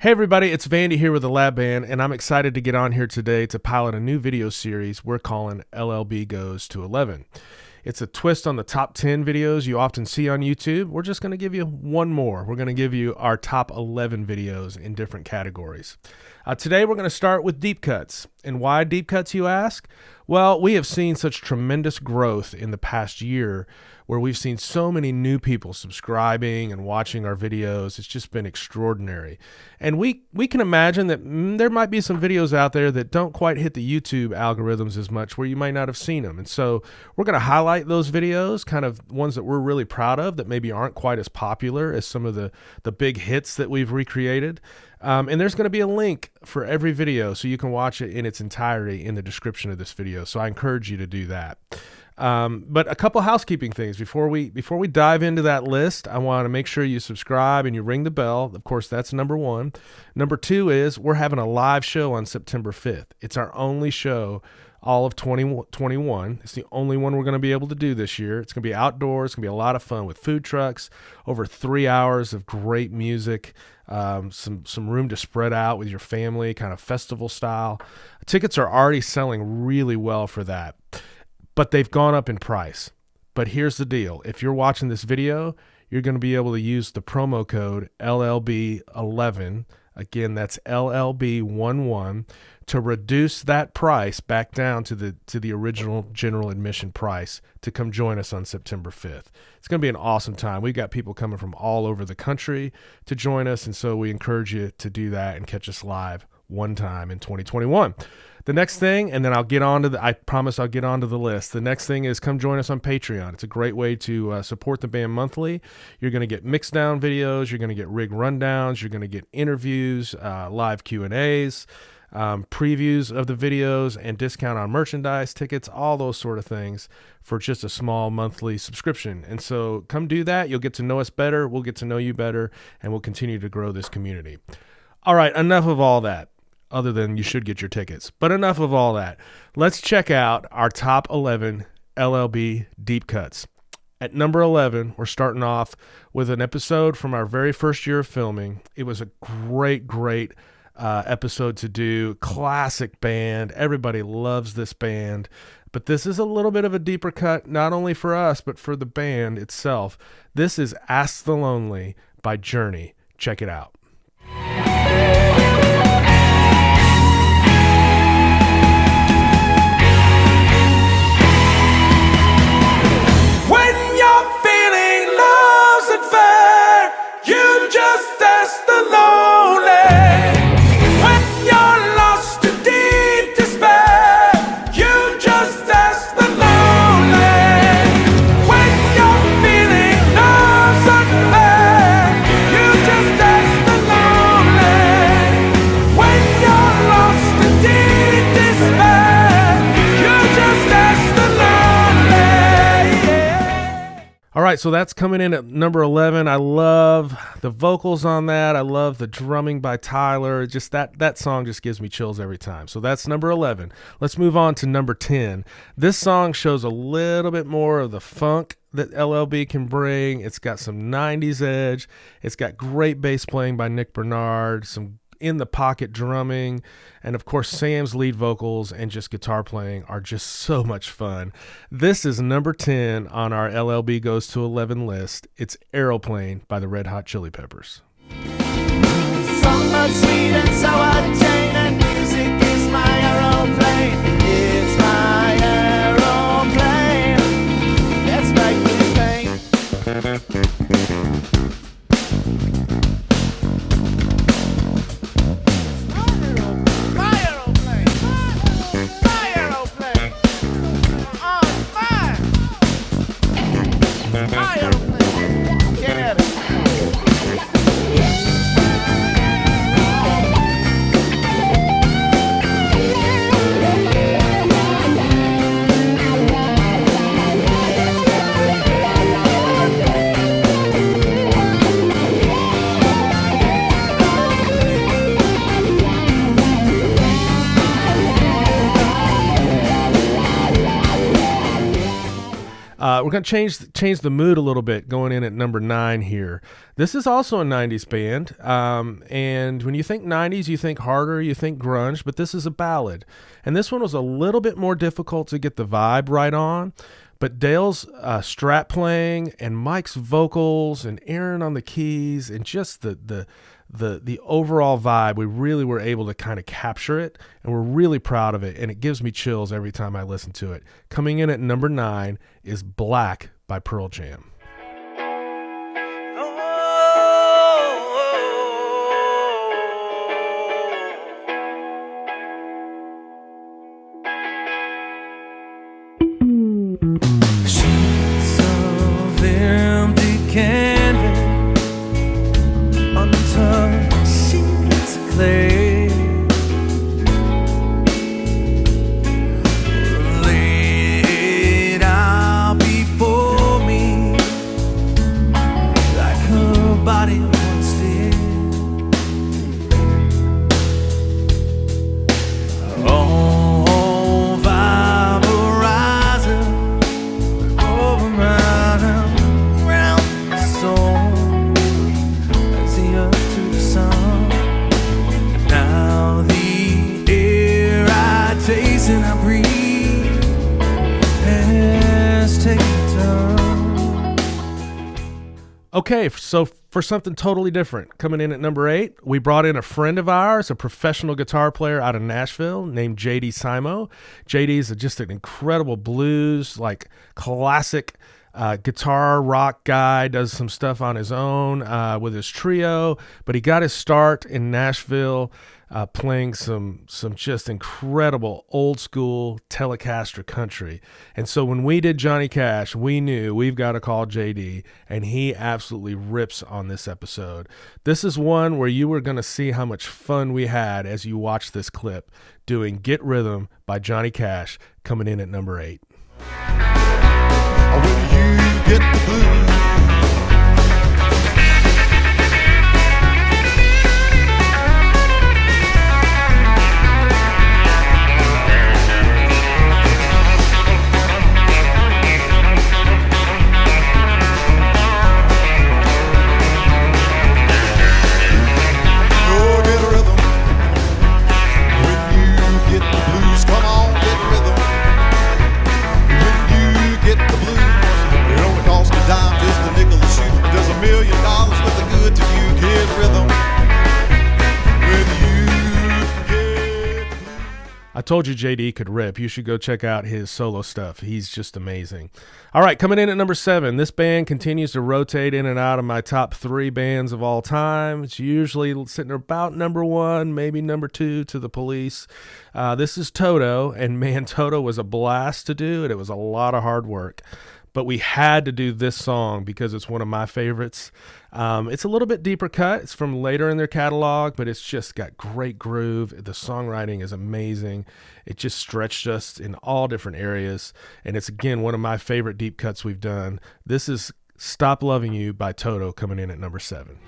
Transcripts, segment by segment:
Hey everybody, it's Vandy here with the Lab Band, and I'm excited to get on here today to pilot a new video series we're calling LLB Goes to 11. It's a twist on the top 10 videos you often see on YouTube. We're just going to give you one more. We're going to give you our top 11 videos in different categories. Today we're going to start with deep cuts. And why deep cuts, you ask? Well, we have seen such tremendous growth in the past year where we've seen so many new people subscribing and watching our videos. It's just been extraordinary. And we can imagine that there might be some videos out there that don't quite hit the YouTube algorithms as much, where you might not have seen them. And so we're going to highlight those videos, kind of ones that we're really proud of that maybe aren't quite as popular as some of the big hits that we've recreated. And there's going to be a link for every video so you can watch it in its entirety in the description of this video. So I encourage you to do that. But a couple housekeeping things before we dive into that list. I want to make sure you subscribe and you ring the bell. Of course, that's number one. Number two is we're having a live show on September 5th. It's our only show all of 2021. It's the only one we're going to be able to do this year. It's going to be outdoors. It's going to be a lot of fun with food trucks, over 3 hours of great music, some room to spread out with your family, kind of festival style. Tickets are already selling really well for that, but they've gone up in price. But here's the deal. If you're watching this video, you're going to be able to use the promo code LLB11. Again, that's LLB11 to reduce that price back down to the original general admission price to come join us on September 5th. It's going to be an awesome time. We've got people coming from all over the country to join us, and so we encourage you to do that and catch us live one time in 2021. The next thing, and then I promise I'll get onto the list. The next thing is come join us on Patreon. It's a great way to support the band monthly. You're going to get mixed down videos. You're going to get rig rundowns. You're going to get interviews, live Q&As, previews of the videos, and discount on merchandise, tickets, all those sort of things for just a small monthly subscription. And so come do that. You'll get to know us better. We'll get to know you better, and we'll continue to grow this community. All right, enough of all that. Other than you should get your tickets. But enough of all that. Let's check out our top 11 LLB deep cuts. At number 11, we're starting off with an episode from our very first year of filming. It was a great episode to do. Classic band. Everybody loves this band. But this is a little bit of a deeper cut, not only for us, but for the band itself. This is Ask the Lonely by Journey. Check it out. Just ask the lonely. When you're lost in deep despair, you just ask the lonely. When you're feeling love's unfair, you just ask the lonely. When you're lost in deep despair, you just ask the lonely. All right, so that's coming in at number 11. I love the vocals on that. I love the drumming by Tyler. Just that song just gives me chills every time. So that's number 11. Let's move on to number 10. This song shows a little bit more of the funk that LLB can bring. It's got some 90s edge. It's got great bass playing by Nick Bernard, some in-the-pocket drumming, and of course Sam's lead vocals and just guitar playing are just so much fun. This is number 10 on our LLB Goes to 11 list. It's Aeroplane by the Red Hot Chili Peppers. So much sweet and sour chain, and music is my aeroplane. It's my aeroplane. Let's make me pain. We're going to change the mood a little bit going in at number 9 here. This is also a 90s band. And when you think 90s, you think harder, you think grunge, but this is a ballad. And this one was a little bit more difficult to get the vibe right on. But Dale's strat playing and Mike's vocals and Aaron on the keys and just the overall vibe, we really were able to kind of capture it, and we're really proud of it, and it gives me chills every time I listen to it. Coming in at number 9 is Black by Pearl Jam. Sheets of empty canvas, untouched sheets of clay, laid out before me like her body once did. Oh, vaporizing over mine and round the soul as the earth to the sun. Now the air I taste and I breathe has taken a turn. Okay, so for something totally different, coming in at number 8, we brought in a friend of ours, a professional guitar player out of Nashville named JD Simo. JD is just an incredible blues, like classic guitar rock guy, does some stuff on his own with his trio, but he got his start in Nashville playing some just incredible old school Telecaster country. And so when we did Johnny Cash, we knew we've got to call JD, and he absolutely rips on this episode. This is one where you were going to see how much fun we had as you watch this clip doing Get Rhythm by Johnny Cash, coming in at number 8. When you get the blues, oh, get rhythm. When you get the blues, come on, get rhythm. When you get the blues, it only costs a dime, just a nickel a shoe. There's $1 million worth of good to you. Get rhythm. When you get blues. I told you JD could rip. You should go check out his solo stuff. He's just amazing. All right, coming in at number 7, this band continues to rotate in and out of my top 3 bands of all time. It's usually sitting about number 1, maybe number 2 to The Police. This is Toto, and man, Toto was a blast to do, and it was a lot of hard work. But we had to do this song because it's one of my favorites. It's a little bit deeper cut. It's from later in their catalog, but it's just got great groove. The songwriting is amazing. It just stretched us in all different areas. And it's, again, one of my favorite deep cuts we've done. This is Stop Loving You by Toto, coming in at number 7.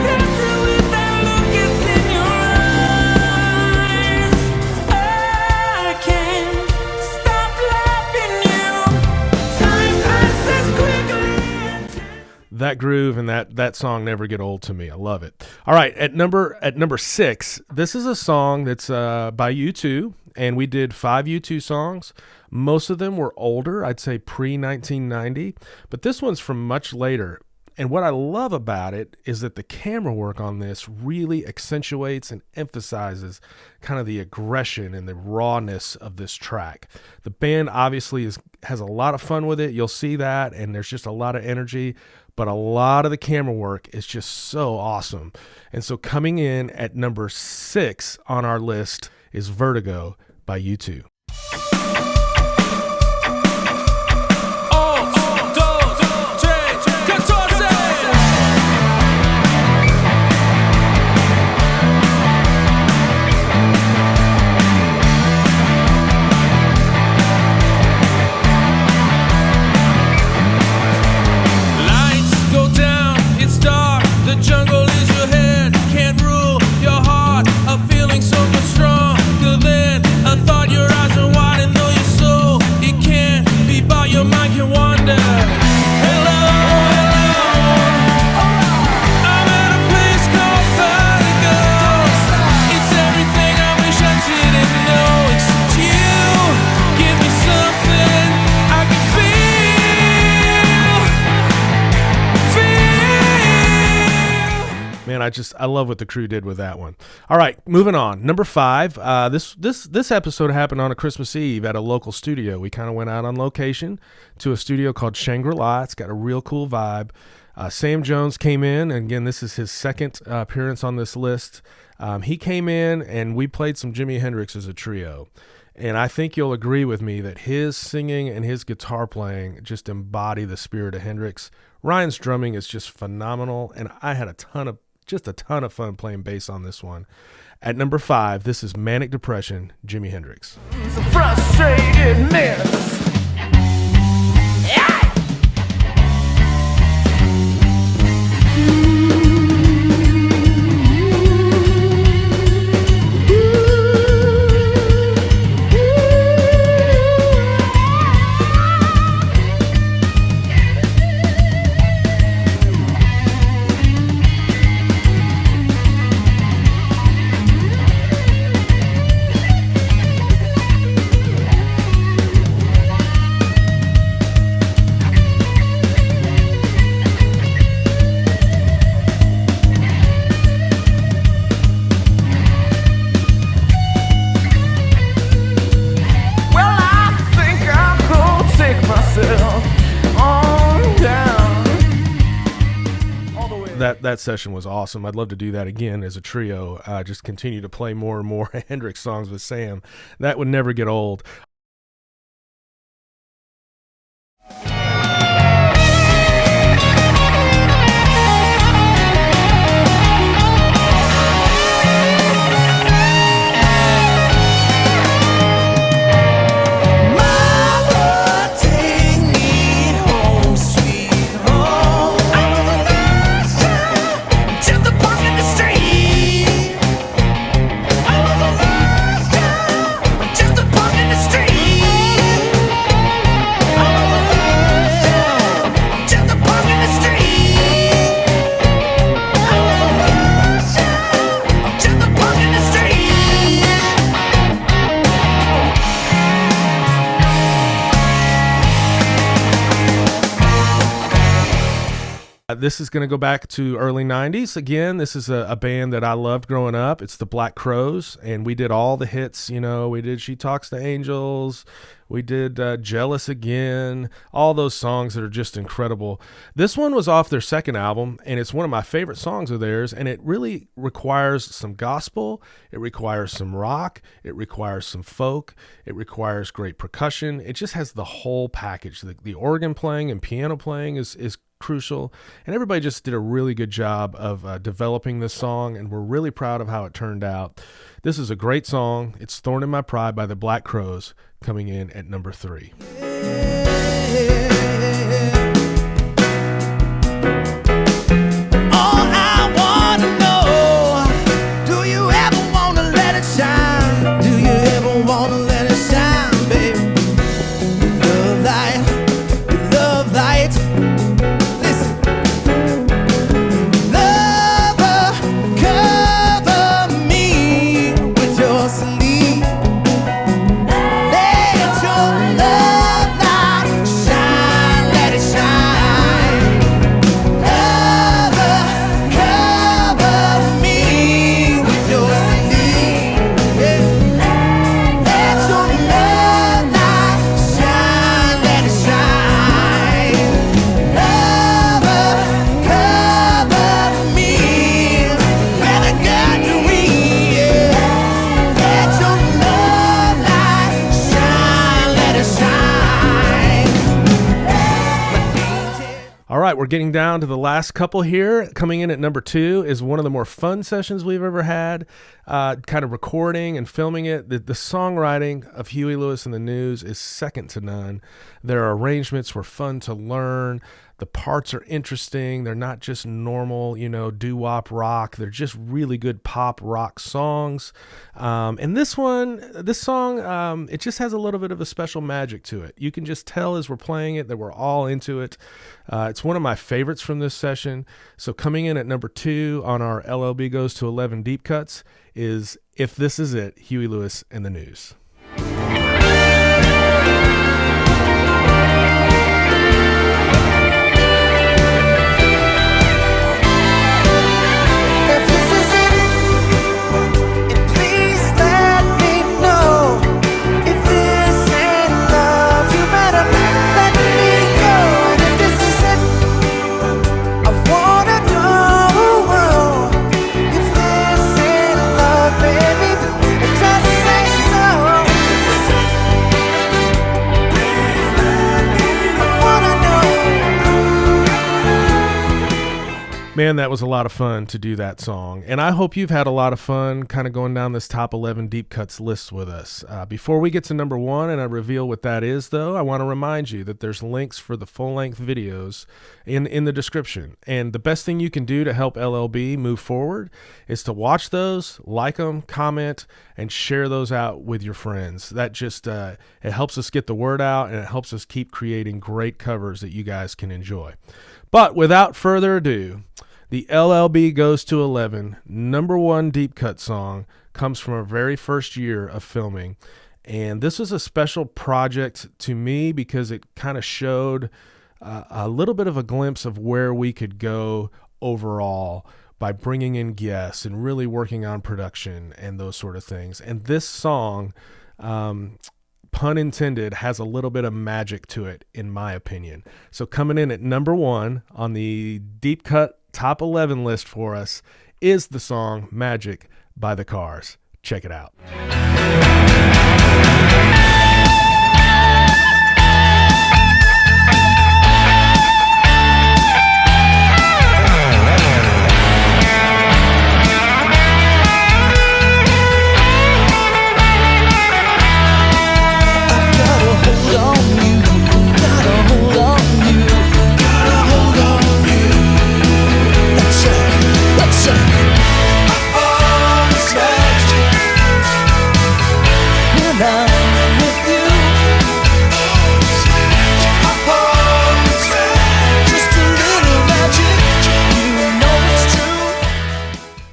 Dancing with that look is in your eyes. I can't stop loving you. Time passes quickly. That groove and that song never get old to me. I love it. All right, at number 6, this is a song that's by U2, and we did 5 U2 songs. Most of them were older, I'd say pre-1990, but this one's from much later. And what I love about it is that the camera work on this really accentuates and emphasizes kind of the aggression and the rawness of this track. The band obviously has a lot of fun with it. You'll see that, and there's just a lot of energy, but a lot of the camera work is just so awesome. And so coming in at number 6 on our list is Vertigo by U2. I love what the crew did with that one. All right, moving on. Number 5. This episode happened on a Christmas Eve at a local studio. We kind of went out on location to a studio called Shangri-La. It's got a real cool vibe. Sam Jones came in, and again, this is his second appearance on this list. He came in, and we played some Jimi Hendrix as a trio. And I think you'll agree with me that his singing and his guitar playing just embody the spirit of Hendrix. Ryan's drumming is just phenomenal, and I had a ton of fun playing bass on this one. At number 5, this is Manic Depression, Jimi Hendrix. It's a frustrated mess. That session was awesome. I'd love to do that again as a trio. Just continue to play more and more Hendrix songs with Sam. That would never get old. This is going to go back to early 90s. Again, this is a band that I loved growing up. It's the Black Crowes, and we did all the hits. You know, we did She Talks to Angels. We did Jealous Again, all those songs that are just incredible. This one was off their second album, and it's one of my favorite songs of theirs, and it really requires some gospel. It requires some rock. It requires some folk. It requires great percussion. It just has the whole package. The organ playing and piano playing is crucial, and everybody just did a really good job of developing this song, and we're really proud of how it turned out. This is a great song. It's Thorn in My Pride by the Black Crowes, coming in at number 3. All I wanna know, do you ever wanna let it shine? Do you ever wanna let it shine, baby? Love light. Listen. Lover, cover me with your sleep. Let your love light shine, let it shine. Lover, cover me with your sleep. Yeah. Let your love light shine, let it shine. Lover, cover me with a God dream. Yeah. Let your love light shine, let it shine. All right, we're getting down to the last couple here. Coming in at number 2 is one of the more fun sessions we've ever had, kind of recording and filming it. The songwriting of Huey Lewis and the News is second to none. Their arrangements were fun to learn. The parts are interesting. They're not just normal, doo-wop rock. They're just really good pop rock songs. And this song, it just has a little bit of a special magic to it. You can just tell as we're playing it that we're all into it. It's one of my favorites from this session. So coming in at number 2 on our LLB Goes to 11 Deep Cuts is If This Is It, Huey Lewis and the News. If Man, that was a lot of fun to do that song. And I hope you've had a lot of fun kind of going down this top 11 deep cuts list with us. Before we get to number one and I reveal what that is, though, I want to remind you that there's links for the full-length videos in the description. And the best thing you can do to help LLB move forward is to watch those, like them, comment, and share those out with your friends. That just it helps us get the word out, and it helps us keep creating great covers that you guys can enjoy. But without further ado, the LLB Goes to 11 number one deep cut song comes from our very first year of filming. And this was a special project to me because it kind of showed a little bit of a glimpse of where we could go overall by bringing in guests and really working on production and those sort of things. And this song, pun intended, has a little bit of magic to it, in my opinion. So coming in at number one on the deep cut top 11 list for us is the song Magic by the Cars. Check it out.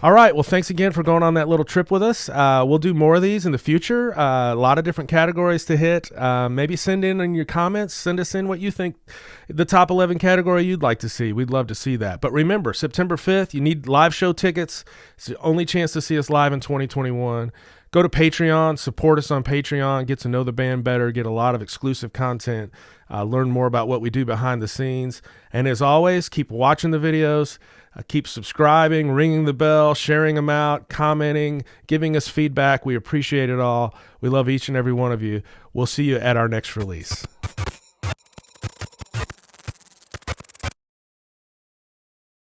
All right. Well, thanks again for going on that little trip with us. We'll do more of these in the future. A lot of different categories to hit. Maybe send in your comments. Send us in what you think the top 11 category you'd like to see. We'd love to see that. But remember, September 5th, you need live show tickets. It's the only chance to see us live in 2021. Go to Patreon, support us on Patreon, get to know the band better, get a lot of exclusive content, learn more about what we do behind the scenes. And as always, keep watching the videos. Keep subscribing, ringing the bell, sharing them out, commenting, giving us feedback. We appreciate it all. We love each and every one of you. We'll see you at our next release.